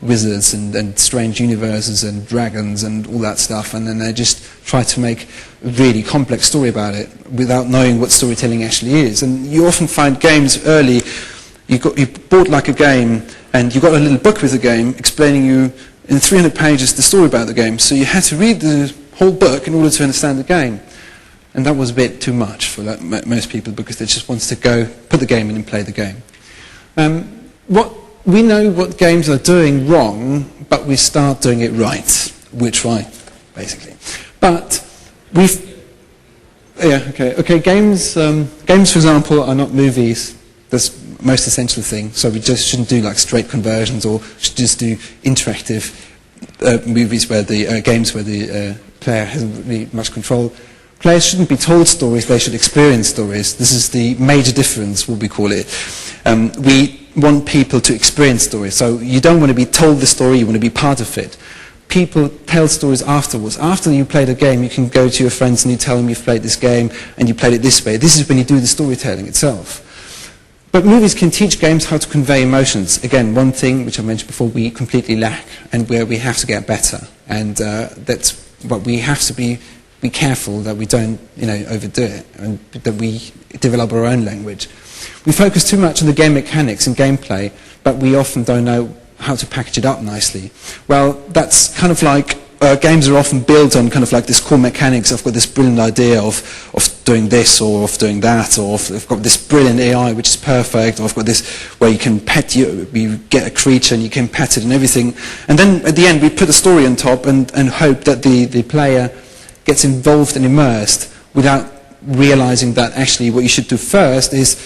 wizards and strange universes and dragons and all that stuff, and then they just try to make a really complex story about it without knowing what storytelling actually is. And you often find games early, you bought like a game, and you got a little book with the game explaining you in 300 pages the story about the game, so you had to read the whole book in order to understand the game. And that was a bit too much for most people, because they just wanted to go, put the game in and play the game. We know what games are doing wrong, but we start doing it right. We're trying, basically. But games, for example, are not movies. That's the most essential thing. So we just shouldn't do like straight conversions, or should just do interactive movies where the games where the player hasn't really much control. Players shouldn't be told stories, they should experience stories. This is the major difference, what we call it. We want people to experience stories. So you don't want to be told the story, you want to be part of it. People tell stories afterwards. After you played a game, you can go to your friends and you tell them you've played this game and you played it this way. This is when you do the storytelling itself. But movies can teach games how to convey emotions. Again, one thing which I mentioned before we completely lack, and where we have to get better. And that's what we have to be careful that we don't, overdo it, and that we develop our own language. We focus too much on the game mechanics and gameplay, but we often don't know how to package it up nicely. Well, that's kind of like games are often built on kind of like this core mechanics. I've got this brilliant idea of doing this or of doing that, or I've got this brilliant AI which is perfect, or I've got this where you can pet you get a creature and you can pet it and everything. And then at the end we put a story on top and hope that the player gets involved and immersed without realizing that actually what you should do first is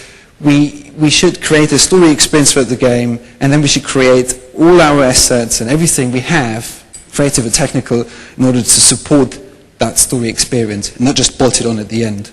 we should create a story experience for the game, and then we should create all our assets and everything we have, creative and technical, in order to support that story experience, and not just bolt it on at the end.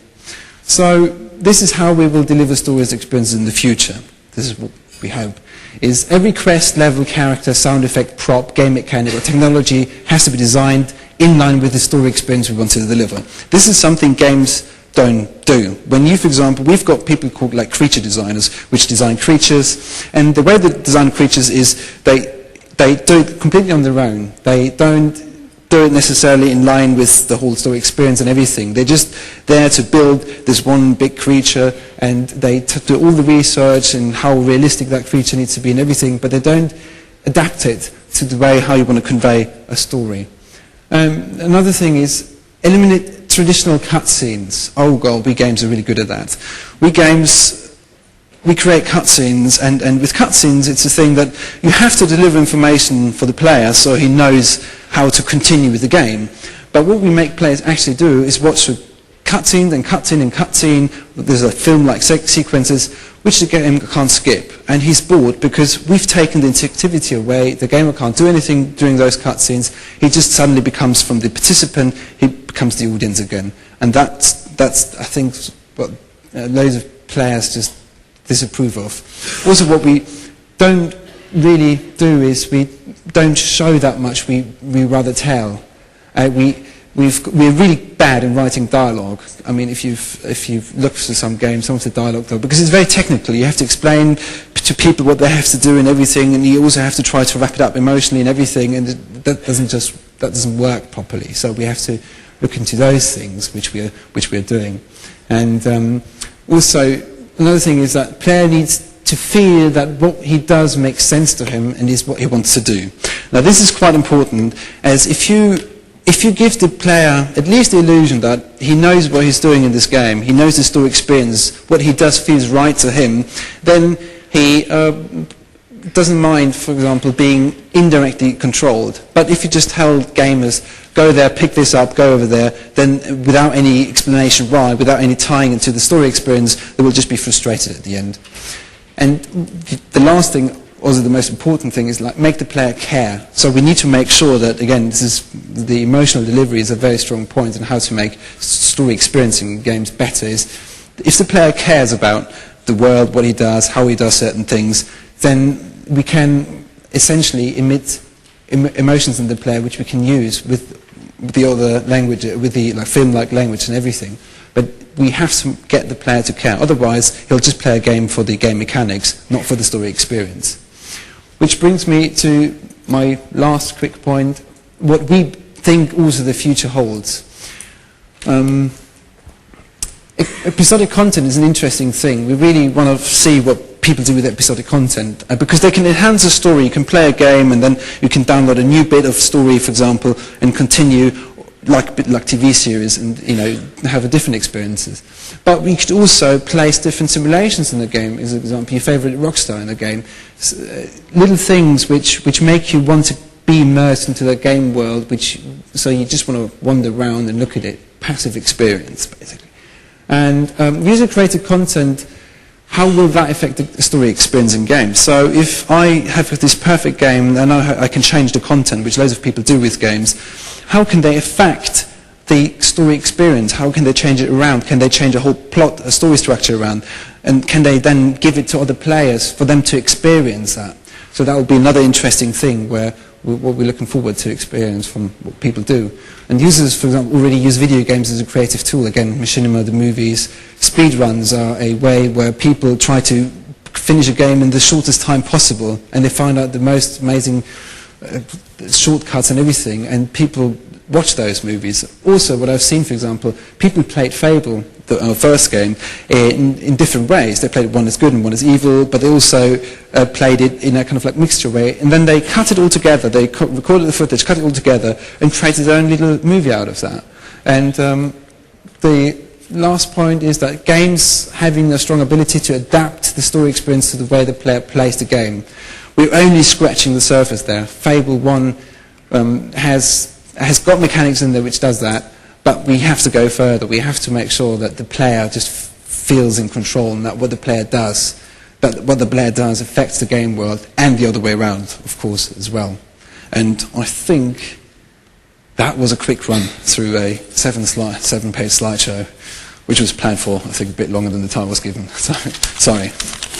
So this is how we will deliver stories experiences in the future. This is what we hope. Is every quest, level, character, sound effect, prop, game mechanic, or technology has to be designed in line with the story experience we want to deliver. This is something games don't do. When you, for example, we've got people called like creature designers, which design creatures, and the way they design creatures is they do it completely on their own. They don't do it necessarily in line with the whole story experience and everything. They're just there to build this one big creature, and they do all the research and how realistic that creature needs to be and everything, but they don't adapt it to the way how you want to convey a story. Another thing is eliminate traditional cutscenes. Oh god, we games are really good at that. We create cutscenes, and with cutscenes it's a thing that you have to deliver information for the player so he knows how to continue with the game. But what we make players actually do is watch a cutscene and cutscene and cutscene. There's a film-like sequences which the game can't skip, and he's bored because we've taken the interactivity away. The gamer can't do anything during those cutscenes. He just suddenly becomes, from the participant, he becomes the audience again. And that's I think what loads of players just disapprove of. Also, what we don't really do is we don't show that much. We rather tell. We're really bad in writing dialogue. I mean, if you've looked for some games, some of the dialogue, though, because it's very technical. You have to explain to people what they have to do and everything, and you also have to try to wrap it up emotionally and everything, and that doesn't work properly. So we have to look into those things, which we are doing. And also, another thing is that player needs to feel that what he does makes sense to him and is what he wants to do. Now, this is quite important, as if you give the player at least the illusion that he knows what he's doing in this game, he knows the story experience, what he does feels right to him, then he doesn't mind, for example, being indirectly controlled. But if you just tell gamers, go there, pick this up, go over there, then without any explanation why, without any tying into the story experience, they will just be frustrated at the end. And the last thing, also the most important thing, is like make the player care. So we need to make sure that, again, this is the emotional delivery is a very strong point in how to make story experiencing games better. Is if the player cares about the world, what he does, how he does certain things, then we can essentially emit emotions in the player which we can use with the other language, with the film-like language and everything. But we have to get the player to care. Otherwise, he'll just play a game for the game mechanics, not for the story experience. Which brings me to my last quick point, what we think also the future holds. Episodic content is an interesting thing. We really want to see what people do with episodic content because they can enhance a story. You can play a game and then you can download a new bit of story, for example, and continue like TV series and have a different experiences. But we could also place different simulations in the game. As an example, your favorite rock star in the game, little things which make you want to be immersed into the game world. So you just want to wander around and look at it. Passive experience, basically. And user-created content, how will that affect the story experience in games? So if I have this perfect game and I can change the content, which loads of people do with games, how can they affect the story experience? How can they change it around? Can they change a whole plot, a story structure around? And can they then give it to other players for them to experience that? So that will be another interesting thing where what we're looking forward to experience from what people do. And users, for example, already use video games as a creative tool. Again, machinima, the movies. Speedruns are a way where people try to finish a game in the shortest time possible, and they find out the most amazing shortcuts and everything, and people watch those movies. Also, what I've seen, for example, people played Fable, the first game, in different ways. They played one as good and one as evil, but they also played it in a kind of like mixture way, and then they cut it all together. They recorded the footage, cut it all together, and created their own little movie out of that. And the last point is that games having a strong ability to adapt the story experience to the way the player plays the game. We're only scratching the surface there. Fable 1 has got mechanics in there which does that, but we have to go further. We have to make sure that the player just feels in control, and that what the player does affects the game world, and the other way around, of course, as well. And I think that was a quick run through a 7-page slideshow, which was planned for, I think, a bit longer than the time was given. So, sorry.